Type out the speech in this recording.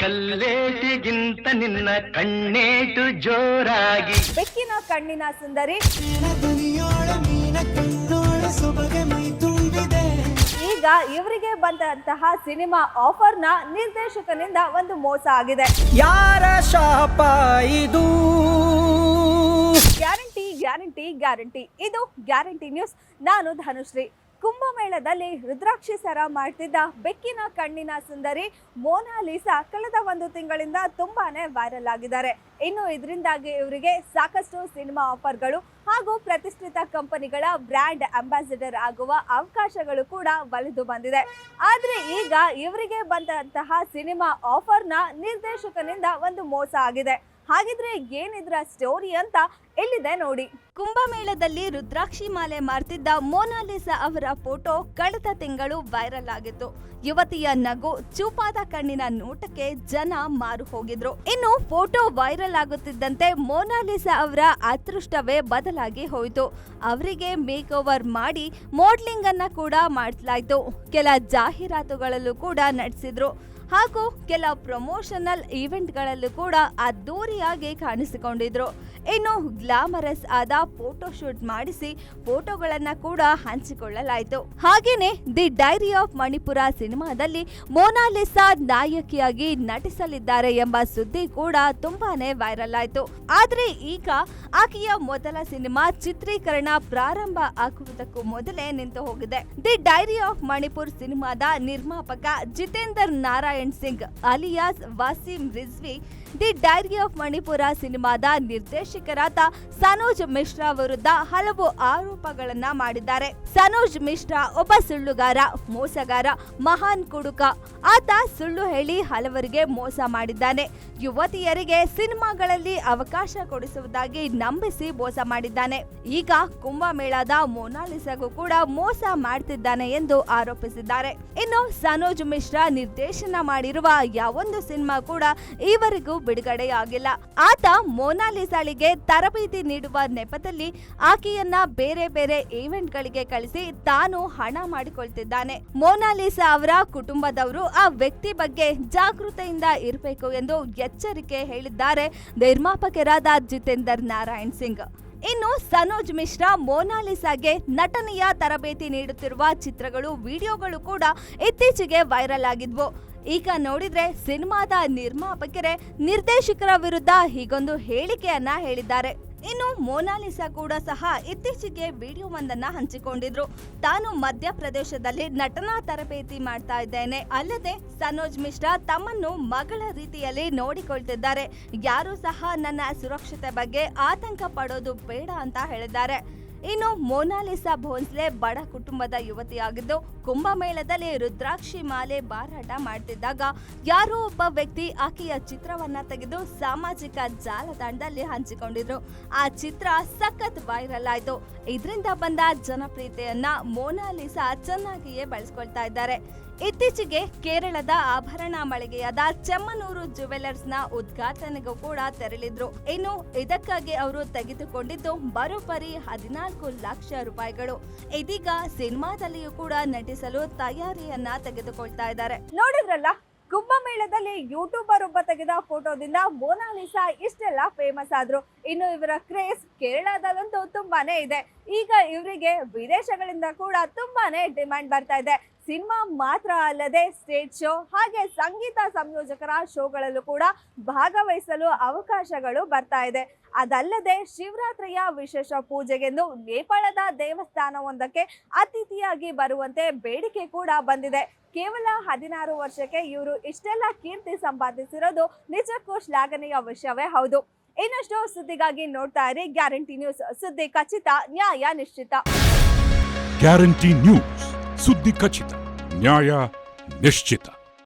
ಕಲ್ಲೇಟಿಗಿಂತ ನಿನ್ನ ಕಣ್ಣೇಟು ಜೋರಾಗಿ. ಬೆಕ್ಕಿನ ಕಣ್ಣಿನ ಸುಂದರಿ ಈಗ ಇವರಿಗೆ ಬಂದಂತಹ ಸಿನಿಮಾ ಆಫರ್ನ ನಿರ್ದೇಶಕನಿಂದ ಒಂದು ಮೋಸ ಆಗಿದೆ. ಯಾರ ಶಾಪ ಇದು? Guarantee guarantee guarantee. ಇದು ಗ್ಯಾರಂಟಿ ನ್ಯೂಸ್. ನಾನು ಧನುಶ್ರೀ. ಕುಂಭಮೇಳದಲ್ಲಿ ರುದ್ರಾಕ್ಷಿ ಸರ ಮಾಡ್ತಿದ್ದ ಬೆಕ್ಕಿನ ಕಣ್ಣಿನ ಸುಂದರಿ ಮೋನಾಲಿಸಾ ಕಳೆದ ಒಂದು ತಿಂಗಳಿಂದ ತುಂಬಾನೇ ವೈರಲ್ ಆಗಿದ್ದಾರೆ. ಇನ್ನು ಇದರಿಂದಾಗಿ ಇವರಿಗೆ ಸಾಕಷ್ಟು ಸಿನಿಮಾ ಆಫರ್ಗಳು ಹಾಗೂ ಪ್ರತಿಷ್ಠಿತ ಕಂಪನಿಗಳ ಬ್ರ್ಯಾಂಡ್ ಅಂಬಾಸಿಡರ್ ಆಗುವ ಅವಕಾಶಗಳು ಕೂಡ ಒಲಿದು ಬಂದಿದೆ. ಆದ್ರೆ ಈಗ ಇವರಿಗೆ ಬಂದಂತಹ ಸಿನಿಮಾ ಆಫರ್ನ ನಿರ್ದೇಶಕನಿಂದ ಒಂದು ಮೋಸ ಆಗಿದೆ. ಹಾಗಿದ್ರೆ ಏನಿದ್ರ ಸ್ಟೋರಿ ಅಂತ ಎಲ್ಲಿದೆ ನೋಡಿ. ಕುಂಭಮೇಳದಲ್ಲಿ ರುದ್ರಾಕ್ಷಿ ಮಾಲೆ ಮಾರ್ತಿದ್ದ ಮೋನಾಲಿಸಾ ಅವರ ಫೋಟೋ ಕಳೆದ ತಿಂಗಳು ವೈರಲ್ ಆಗಿತ್ತು. ಯುವತಿಯ ನಗು, ಚೂಪಾದ ಕಣ್ಣಿನ ನೋಟಕ್ಕೆ ಜನ ಮಾರು ಹೋಗಿದ್ರು. ಇನ್ನು ಫೋಟೋ ವೈರಲ್ ಆಗುತ್ತಿದ್ದಂತೆ ಮೋನಾಲಿಸಾ ಅವರ ಅದೃಷ್ಟವೇ ಬದಲಾಗಿ ಹೋಯಿತು. ಅವರಿಗೆ ಮೇಕ್ ಓವರ್ ಮಾಡಿ ಮೋಡ್ಲಿಂಗ್ ಅನ್ನ ಕೂಡ ಮಾಡಲಾಯಿತು. ಕೆಲ ಜಾಹೀರಾತುಗಳಲ್ಲೂ ಕೂಡ ನಡೆಸಿದ್ರು ಹಾಗೂ ಕೆಲ ಪ್ರಮೋಷನಲ್ ಈವೆಂಟ್ಗಳಲ್ಲೂ ಕೂಡ ಅದ್ದೂರಿಯಾಗಿ ಕಾಣಿಸಿಕೊಂಡಿದ್ರು. ಇನ್ನು ಗ್ಲಾಮರಸ್ ಆದ ಫೋಟೋ ಶೂಟ್ ಮಾಡಿಸಿ ಫೋಟೋಗಳನ್ನ ಕೂಡ ಹಂಚಿಕೊಳ್ಳಲಾಯಿತು. ಹಾಗೇನೆ ದಿ ಡೈರಿ ಆಫ್ ಮಣಿಪುರ ಸಿನಿಮಾದಲ್ಲಿ ಮೋನಾಲಿಸಾ ನಾಯಕಿಯಾಗಿ ನಟಿಸಲಿದ್ದಾರೆ ಎಂಬ ಸುದ್ದಿ ಕೂಡ ತುಂಬಾನೇ ವೈರಲ್ ಆಯಿತು. ಆದ್ರೆ ಈಗ ಆಕೆಯ ಮೊದಲ ಸಿನಿಮಾ ಚಿತ್ರೀಕರಣ ಪ್ರಾರಂಭ ಆಗುವುದಕ್ಕೂ ಮೊದಲೇ ನಿಂತು ಹೋಗಿದೆ. ದಿ ಡೈರಿ ಆಫ್ ಮಣಿಪುರ್ ಸಿನಿಮಾದ ನಿರ್ಮಾಪಕ Jitender Narayan Singh alias Waseem Rizvi the diary of Manipur ಸಿನಿಮಾದ ನಿರ್ದೇಶಕರಾದ ಸನೋಜ್ ಮಿಶ್ರಾ ವಿರುದ್ಧ ಹಲವು ಆರೋಪಗಳನ್ನ ಮಾಡಿದ್ದಾರೆ. ಸನೋಜ್ ಮಿಶ್ರಾ ಒಬ್ಬ ಸುಳ್ಳುಗಾರ, ಮೋಸಗಾರ, ಮಹಾನ್ ಕುಡುಕ. ಆತ ಸುಳ್ಳು ಹೇಳಿ ಹಲವರಿಗೆ ಮೋಸ ಮಾಡಿದ್ದಾನೆ. ಯುವತಿಯರಿಗೆ ಸಿನಿಮಾಗಳಲ್ಲಿ ಅವಕಾಶ ಕೊಡಿಸುವುದಾಗಿ ನಂಬಿಸಿ ಮೋಸ ಮಾಡಿದ್ದಾನೆ. ಈಗ ಕುಂಭಮೇಳದ ಮೋನಾಲಿಸಾಗೂ ಕೂಡ ಮೋಸ ಮಾಡ್ತಿದ್ದಾನೆ ಎಂದು ಆರೋಪಿಸಿದ್ದಾರೆ. ಇನ್ನು ಸನೋಜ್ ಮಿಶ್ರಾ ನಿರ್ದೇಶನ ಮಾಡಿರುವ ಯಾವೊಂದು ಸಿನಿಮಾ ಕೂಡ ಈವರೆಗೂ ಬಿಡುಗಡೆಯಾಗಿಲ್ಲ. ಆತ ಮೋನಾಲಿಸಾಳಿಗೆ ತರಬೇತಿ ನೀಡುವ ನೆಪದಲ್ಲಿ ಆಕೆಯನ್ನ ಬೇರೆ ಬೇರೆ ಈವೆಂಟ್ಗಳಿಗೆ ಕಳಿಸಿ ತಾನು ಹಣ ಮಾಡಿಕೊಳ್ತಿದ್ದಾನೆ. ಮೋನಾಲಿಸಾ ಅವರ ಕುಟುಂಬದವರು ಆ ವ್ಯಕ್ತಿ ಬಗ್ಗೆ ಜಾಗೃತೆಯಿಂದ ಇರಬೇಕು ಎಂದು ಎಚ್ಚರಿಕೆ ಹೇಳಿದ್ದಾರೆ ನಿರ್ಮಾಪಕರಾದ ಜಿತೇಂದರ್ ನಾರಾಯಣ್ ಸಿಂಗ್. ಇನ್ನು ಸನೋಜ್ ಮಿಶ್ರಾ ಮೋನಾಲಿಸಾಗೆ ನಟನೆಯ ತರಬೇತಿ ನೀಡುತ್ತಿರುವ ಚಿತ್ರಗಳು, ವಿಡಿಯೋಗಳು ಕೂಡ ಇತ್ತೀಚೆಗೆ ವೈರಲ್ ಆಗಿದ್ವು. ಈಗ ನೋಡಿದ್ರೆ ಸಿನಿಮಾದ ನಿರ್ಮಾಪಕರೇ ನಿರ್ದೇಶಕರ ವಿರುದ್ಧ ಹೀಗೊಂದು ಹೇಳಿಕೆಯನ್ನ ಹೇಳಿದ್ದಾರೆ. ಇನ್ನು ಮೋನಾಲಿಸಾ ಕೂಡ ಸಹ ಇತ್ತೀಚೆಗೆ ವಿಡಿಯೋವೊಂದನ್ನ ಹಂಚಿಕೊಂಡಿದ್ರು. ತಾನು ಮಧ್ಯಪ್ರದೇಶದಲ್ಲಿ ನಟನಾ ತರಬೇತಿ ಮಾಡ್ತಾ ಇದ್ದೇನೆ. ಅಲ್ಲದೆ ಸನೋಜ್ ಮಿಶ್ರಾ ತಮ್ಮನ್ನು ಮಗಳ ರೀತಿಯಲ್ಲಿ ನೋಡಿಕೊಳ್ತಿದ್ದಾರೆ. ಯಾರು ಸಹ ನನ್ನ ಸುರಕ್ಷತೆ ಬಗ್ಗೆ ಆತಂಕ ಪಡೋದು ಬೇಡ ಅಂತ ಹೇಳಿದ್ದಾರೆ. ಇನ್ನು ಮೋನಾಲಿಸಾ ಭೋನ್ಸ್ಲೆ ಬಡ ಕುಟುಂಬದ ಯುವತಿಯಾಗಿದ್ದು ಕುಂಭಮೇಳದಲ್ಲಿ ರುದ್ರಾಕ್ಷಿ ಮಾಲೆ ಮಾರಾಟ ಮಾಡ್ತಿದ್ದಾಗ ಯಾರೋ ಒಬ್ಬ ವ್ಯಕ್ತಿ ಆಕೆಯ ಚಿತ್ರವನ್ನ ತೆಗೆದು ಸಾಮಾಜಿಕ ಜಾಲತಾಣದಲ್ಲಿ ಹಂಚಿಕೊಂಡಿದ್ರು. ಆ ಚಿತ್ರ ಸಖತ್ ವೈರಲ್ ಆಯ್ತು. ಇದರಿಂದ ಬಂದ ಜನಪ್ರಿಯತೆಯನ್ನ ಮೋನಾಲಿಸಾ ಚೆನ್ನಾಗಿಯೇ ಬಳಸ್ಕೊಳ್ತಾ ಇದ್ದಾರೆ. ಇತ್ತೀಚೆಗೆ ಕೇರಳದ ಆಭರಣ ಮಳಿಗೆಯಾದ ಚೆಮ್ಮನೂರು ಜುವೆಲರ್ಸ್ ನ ಉದ್ಘಾಟನೆಗೂ ಕೂಡ ತೆರಳಿದ್ರು. ಇನ್ನು ಇದಕ್ಕಾಗಿ ಅವರು ತೆಗೆದುಕೊಂಡಿದ್ದು ಬರೋಬ್ಬರಿ 14 ಲಕ್ಷ ರೂಪಾಯಿಗಳು. ಇದೀಗ ಸಿನಿಮಾದಲ್ಲಿಯೂ ಕೂಡ ನಟಿಸಲು ತಯಾರಿಯನ್ನ ತೆಗೆದುಕೊಳ್ತಾ ಇದ್ದಾರೆ. ನೋಡಿದ್ರಲ್ಲ, ಕುಂಭಮೇಳದಲ್ಲಿ ಯೂಟ್ಯೂಬರ್ ಒಬ್ಬ ತೆಗೆದ ಫೋಟೋದಿಂದ ಮೋನಾಲಿಸಾ ಇಷ್ಟೆಲ್ಲ ಫೇಮಸ್ ಆದ್ರು. ಇನ್ನು ಇವರ ಕ್ರೇಜ್ ಕೇರಳದಲ್ಲಂತೂ ತುಂಬಾನೇ ಇದೆ. ಈಗ ಇವರಿಗೆ ವಿದೇಶಗಳಿಂದ ಕೂಡ ತುಂಬಾನೇ ಡಿಮ್ಯಾಂಡ್ ಬರ್ತಾ ಇದೆ. ಸಿನಿಮಾ ಮಾತ್ರ ಅಲ್ಲದೆ ಸ್ಟೇಜ್ ಶೋ ಹಾಗೆ ಸಂಗೀತ ಸಂಯೋಜಕರ ಶೋಗಳಲ್ಲೂ ಕೂಡ ಭಾಗವಹಿಸಲು ಅವಕಾಶಗಳು ಬರ್ತಾ ಇದೆ. ಅದಲ್ಲದೆ ಶಿವರಾತ್ರಿಯ ವಿಶೇಷ ಪೂಜೆಗೆಂದು ನೇಪಾಳದ ದೇವಸ್ಥಾನವೊಂದಕ್ಕೆ ಅತಿಥಿಯಾಗಿ ಬರುವಂತೆ ಬೇಡಿಕೆ ಕೂಡ ಬಂದಿದೆ. ಕೇವಲ 16 ವರ್ಷಕ್ಕೆ ಇವರು ಇಷ್ಟೆಲ್ಲ ಕೀರ್ತಿ ಸಂಪಾದಿಸಿರೋದು ನಿಜಕ್ಕೂ ಶ್ಲಾಘನೀಯ ವಿಷಯವೇ ಹೌದು. ಇನ್ನಷ್ಟು ಸುದ್ದಿಗಾಗಿ ನೋಡ್ತಾ ಇರಿ ಗ್ಯಾರಂಟಿ ನ್ಯೂಸ್. ಸುದ್ದಿ ಖಚಿತ, ನ್ಯಾಯ ನಿಶ್ಚಿತ. ಗ್ಯಾರಂಟಿ ನ್ಯೂಸ್, ಸುದ್ದಿ ಖಚಿತ, ನ್ಯಾಯ ನಿಶ್ಚಿತ.